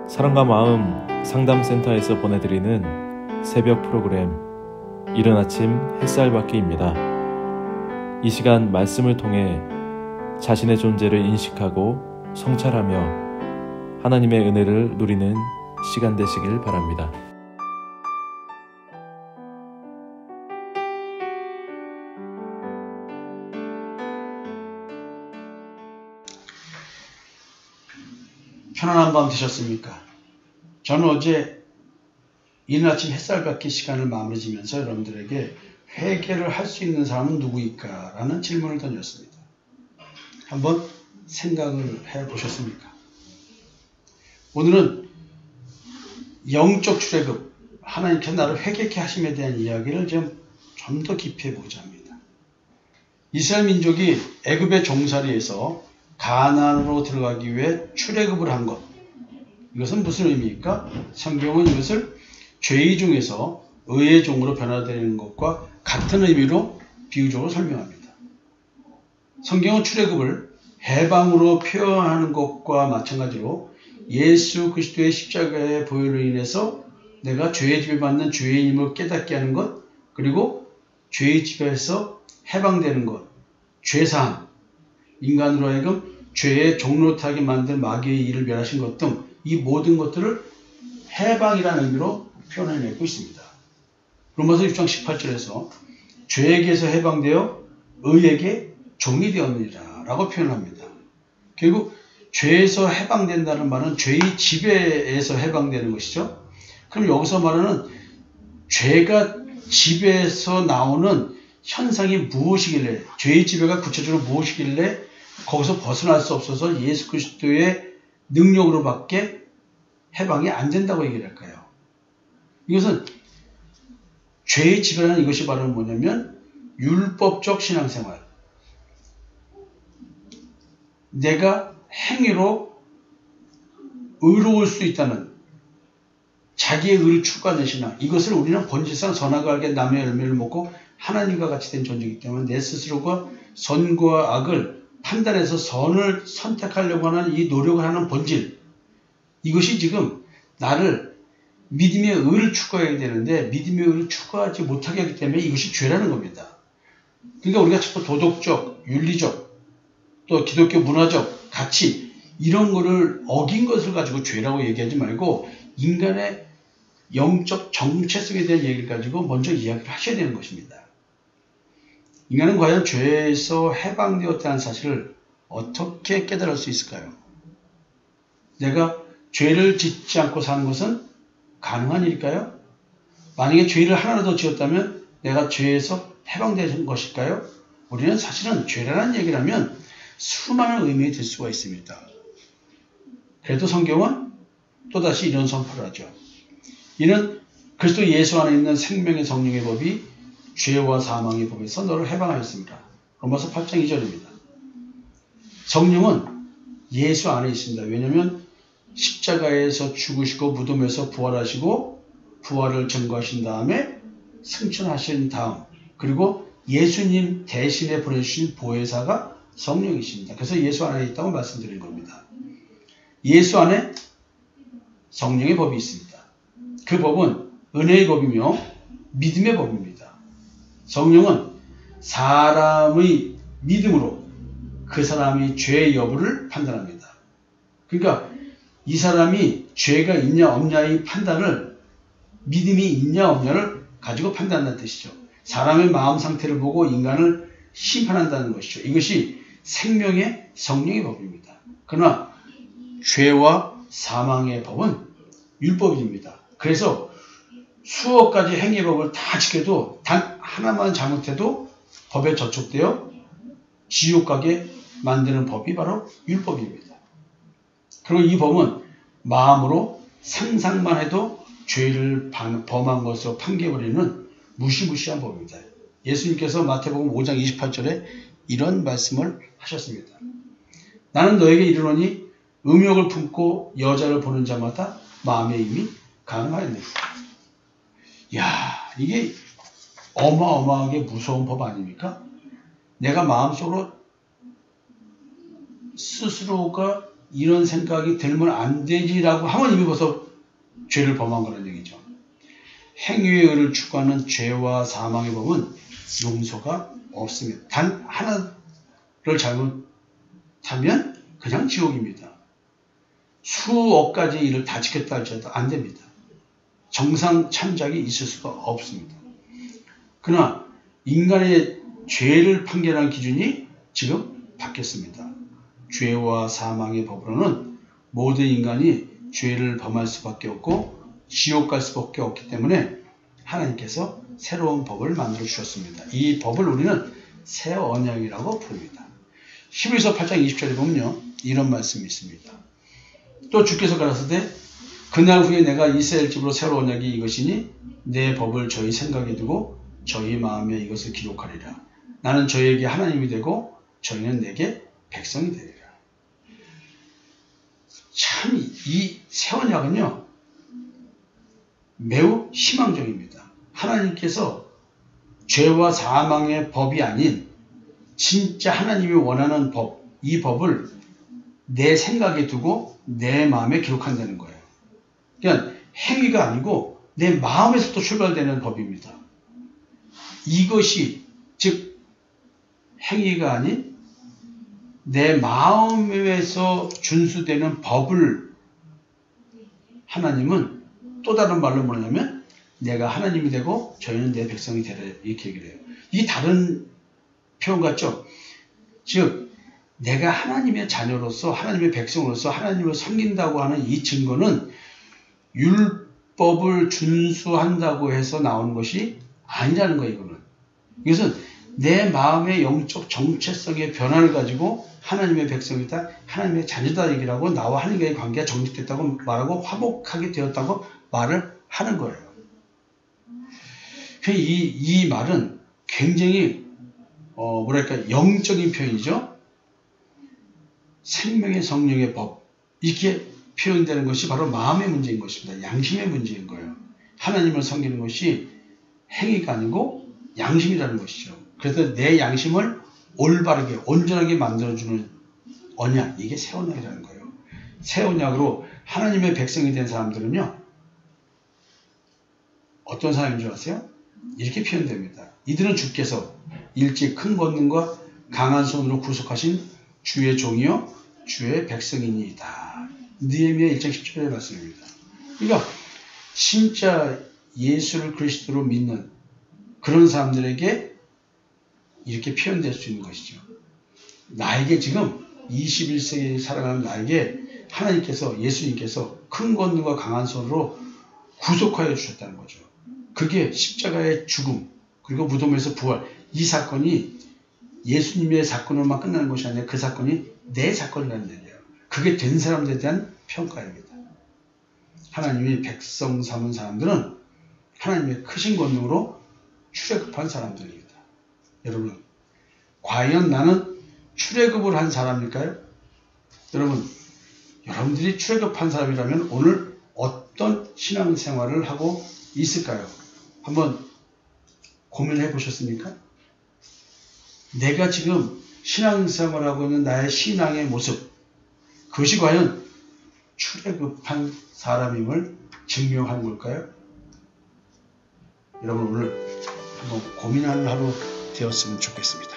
사랑과 마음 상담센터에서 보내드리는 새벽 프로그램 이른 아침 햇살받기입니다. 이 시간 말씀을 통해 자신의 존재를 인식하고 성찰하며 하나님의 은혜를 누리는 시간 되시길 바랍니다. 편안한 밤 되셨습니까? 저는 어제 이른 아침 햇살받기 시간을 마무리 지면서 여러분들에게 회개를 할 수 있는 사람은 누구일까? 라는 질문을 던졌습니다. 한번 생각을 해보셨습니까? 오늘은 영적 출애굽, 하나님께서 나를 회개케 하심에 대한 이야기를 좀 더 깊이 해보자 합니다. 이스라엘 민족이 애굽의 종살이에서 가나안으로 들어가기 위해 출애굽을 한 것, 이것은 무슨 의미입니까? 성경은 이것을 죄의 종에서 의의 종으로 변화되는 것과 같은 의미로 비유적으로 설명합니다. 성경은 출애굽을 해방으로 표현하는 것과 마찬가지로 예수 그리스도의 십자가의 보혈로 인해서 내가 죄의 지배받는 죄인임을 깨닫게 하는 것, 그리고 죄의 지배에서 해방되는 것, 죄사함, 인간으로 하여금 죄의 종노릇하게 만든 마귀의 일을 멸하신 것 등 이 모든 것들을 해방이라는 의미로 표현해내고 있습니다. 로마서 6장 18절에서 죄에게서 해방되어 의에게 종이 되었느니라 라고 표현합니다. 결국 죄에서 해방된다는 말은 죄의 지배에서 해방되는 것이죠. 그럼 여기서 말하는 죄가 지배에서 나오는 현상이 무엇이길래, 죄의 지배가 구체적으로 무엇이길래 거기서 벗어날 수 없어서 예수 그리스도의 능력으로밖에 해방이 안 된다고 얘기를 할까요? 이것은 죄의 지배라는 이것이 바로 뭐냐면 율법적 신앙생활, 내가 행위로 의로울 수 있다는 자기의 의를 추구하는 신앙, 이것을 우리는 본질상 선악을 알게 남의 열매를 먹고 하나님과 같이 된 존재이기 때문에 내 스스로가 선과 악을 판단해서 선을 선택하려고 하는 이 노력을 하는 본질, 이것이 지금 나를 믿음의 의를 추구해야 되는데 믿음의 의를 추구하지 못하게 하기 때문에 이것이 죄라는 겁니다. 그러니까 우리가 자꾸 도덕적, 윤리적, 또 기독교 문화적 가치 이런 거를 어긴 것을 가지고 죄라고 얘기하지 말고 인간의 영적 정체성에 대한 얘기를 가지고 먼저 이야기를 하셔야 되는 것입니다. 인간은 과연 죄에서 해방되었다는 사실을 어떻게 깨달을 수 있을까요? 내가 죄를 짓지 않고 사는 것은 가능한 일일까요? 만약에 죄를 하나라도 지었다면 내가 죄에서 해방된 것일까요? 우리는 사실은 죄라는 얘기를 하면 수많은 의미가 들 수가 있습니다. 그래도 성경은 또다시 이런 선포를 하죠. 이는 그리스도 예수 안에 있는 생명의 성령의 법이 죄와 사망의 법에서 너를 해방하였습니다. 로마서 8장 2절입니다. 성령은 예수 안에 있습니다. 왜냐하면 십자가에서 죽으시고 무덤에서 부활하시고 부활을 증거하신 다음에 승천하신 다음, 그리고 예수님 대신에 보내주신 보혜사가 성령이십니다. 그래서 예수 안에 있다고 말씀드린 겁니다. 예수 안에 성령의 법이 있습니다. 그 법은 은혜의 법이며 믿음의 법입니다. 성령은 사람의 믿음으로 그 사람이 죄의 여부를 판단합니다. 그러니까 이 사람이 죄가 있냐 없냐의 판단을 믿음이 있냐 없냐를 가지고 판단한다는 뜻이죠. 사람의 마음 상태를 보고 인간을 심판한다는 것이죠. 이것이 생명의 성령의 법입니다. 그러나 죄와 사망의 법은 율법입니다. 그래서 수억 가지 행위법을 다 지켜도 단 하나만 잘못해도 법에 저촉되어 지옥 가게 만드는 법이 바로 율법입니다. 그리고 이 법은 마음으로 상상만 해도 죄를 범한 것으로 판결해버리는 무시무시한 법입니다. 예수님께서 마태복음 5장 28절에 이런 말씀을 하셨습니다. 나는 너에게 이르노니 음욕을 품고 여자를 보는 자마다 마음의 힘이 가능하였네. 야, 이게 어마어마하게 무서운 법 아닙니까? 내가 마음속으로 스스로가 이런 생각이 들면 안 되지라고 하면 이미 벌써 죄를 범한 거라는 얘기죠. 행위의 의를 추구하는 죄와 사망의 법은 용서가 없습니다. 단 하나를 잘못하면 그냥 지옥입니다. 수억 가지 일을 다 지켰다 할지라도 안 됩니다. 정상 참작이 있을 수가 없습니다. 그러나 인간의 죄를 판결하는 기준이 지금 바뀌었습니다. 죄와 사망의 법으로는 모든 인간이 죄를 범할 수밖에 없고 지옥 갈 수밖에 없기 때문에 하나님께서 새로운 법을 만들어 주셨습니다. 이 법을 우리는 새 언약이라고 부릅니다. 히브리서 8장 20절에 보면요, 이런 말씀이 있습니다. 또 주께서 가라사대 그날 후에 내가 이스라엘 집으로 새로운 언약이 이것이니 내 법을 저희 생각에 두고 저희 마음에 이것을 기록하리라. 나는 저희에게 하나님이 되고 저희는 내게 백성이 되리라. 참 이 새 언약은요 매우 희망적입니다. 하나님께서 죄와 사망의 법이 아닌 진짜 하나님이 원하는 법, 이 법을 내 생각에 두고 내 마음에 기록한다는 거예요. 그러니까 행위가 아니고 내 마음에서부터 출발되는 법입니다. 이것이 즉 행위가 아닌 내 마음에서 준수되는 법을 하나님은 또 다른 말로 뭐냐면 내가 하나님이 되고 저희는 내 백성이 되라 이렇게 얘기를 해요. 이 다른 표현 같죠? 즉 내가 하나님의 자녀로서 하나님의 백성으로서 하나님을 섬긴다고 하는 이 증거는 율법을 준수한다고 해서 나오는 것이 아니라는 거예요. 이거는. 이것은 내 마음의 영적 정체성의 변화를 가지고 하나님의 백성이다, 하나님의 자녀다 얘기를 하고 나와 하나님과의 관계가 정립됐다고 말하고 화목하게 되었다고 말을 하는 거예요. 이 말은 굉장히 영적인 표현이죠. 생명의 성령의 법 이렇게 표현되는 것이 바로 마음의 문제인 것입니다. 양심의 문제인 거예요. 하나님을 섬기는 것이 행위가 아니고 양심이라는 것이죠. 그래서 내 양심을 올바르게 온전하게 만들어주는 언약, 이게 새 언약이라는 거예요. 새 언약으로 하나님의 백성이 된 사람들은요 어떤 사람인 줄 아세요? 이렇게 표현됩니다. 이들은 주께서 일찍 큰 권능과 강한 손으로 구속하신 주의 종이요 주의 백성이니이다. 느헤미야 1장 10절의 말씀입니다. 그러니까 진짜 예수를 그리스도로 믿는 그런 사람들에게 이렇게 표현될 수 있는 것이죠. 나에게 지금 21세기에 살아가는 나에게 하나님께서 예수님께서 큰 권능과 강한 손으로 구속하여 주셨다는 거죠. 그게 십자가의 죽음 그리고 무덤에서 부활 이 사건이 예수님의 사건으로만 끝나는 것이 아니라 그 사건이 내 사건이라는 얘기예요. 그게 된 사람들에 대한 평가입니다. 하나님이 백성 삼은 사람들은 하나님의 크신 권능으로 출애굽한 사람들입니다. 여러분 과연 나는 출애굽을 한 사람일까요? 여러분 여러분들이 출애굽한 사람이라면 오늘 어떤 신앙생활을 하고 있을까요? 한번 고민해 보셨습니까? 내가 지금 신앙생활하고 있는 나의 신앙의 모습 그것이 과연 출애굽한 사람임을 증명하는 걸까요? 여러분 오늘 한번 고민하는 하루 되었으면 좋겠습니다.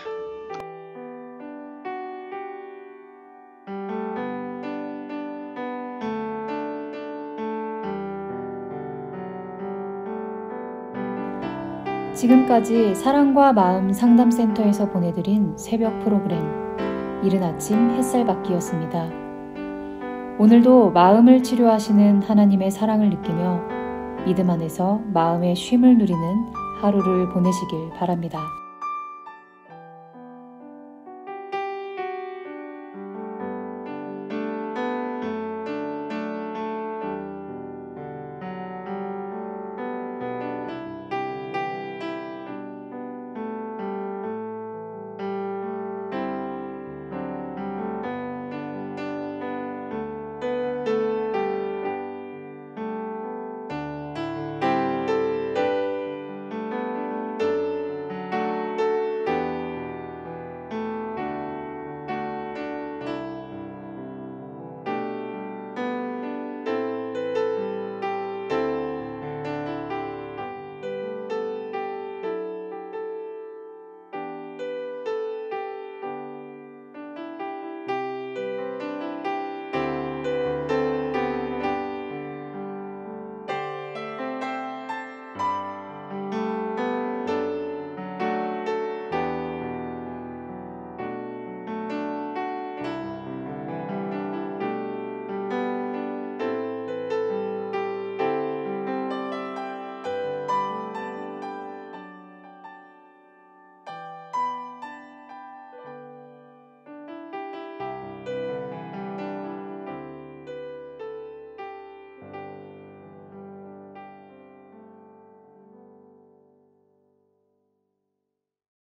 지금까지 사랑과 마음 상담센터에서 보내드린 새벽 프로그램 이른 아침 햇살받기였습니다. 오늘도 마음을 치료하시는 하나님의 사랑을 느끼며 믿음 안에서 마음의 쉼을 누리는 하루를 보내시길 바랍니다.